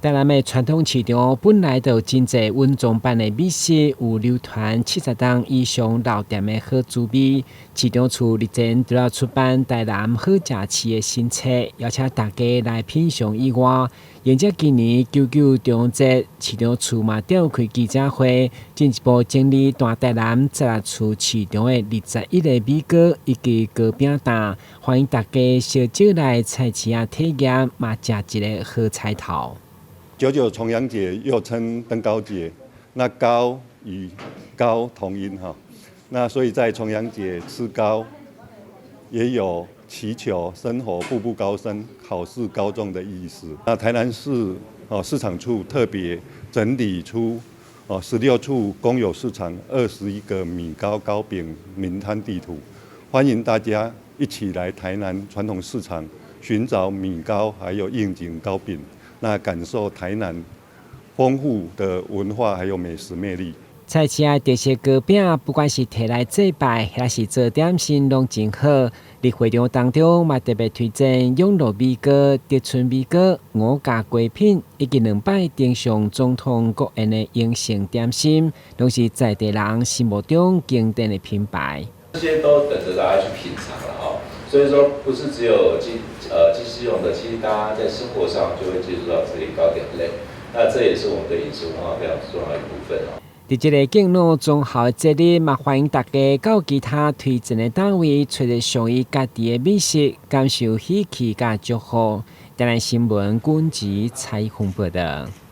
台南的传统市场本来就有真侪稳重版的美食，有流传70档以上老店的好滋味。市场处日前就要出版台南好食市的新册，邀请大家来品尝以外，迎接今年99中节，市场处嘛召开记者会，进一步整理大台南16处市场的21个米糕以及糕饼摊，欢迎大家小酒来菜市啊体验，嘛食一个好彩头。99重阳节又称登高节，那高与高同音哈，那所以在重阳节吃糕，也有祈求生活步步高升、好事高中的意思。那台南市市场处特别整理出16处公有市场21个米糕糕饼名摊地图，欢迎大家一起来台南传统市场寻找米糕还有应景糕饼。那感受台南丰富的文化还有美食魅力。菜市啊特色糕饼，不管是摕来祭拜，还是做点心，拢真好。伫会场当中嘛特别推荐永乐米糕、德春米糕、五家果品，以及2摆登上总统国宴的英式点心，拢是在地人心目中经典的品牌。这些都等着大家去品尝了哈。所以说，不是只有祭祀用的，其实大家在生活上就会接触到这些糕点类，那这也是我们的饮食文化非常重要的一部分哦。伫这个敬老综合节日，嘛欢迎大家到其他推荐的单位，找着属于家己的美食，感受喜气甲祝福。台南新闻阮吉采访报道。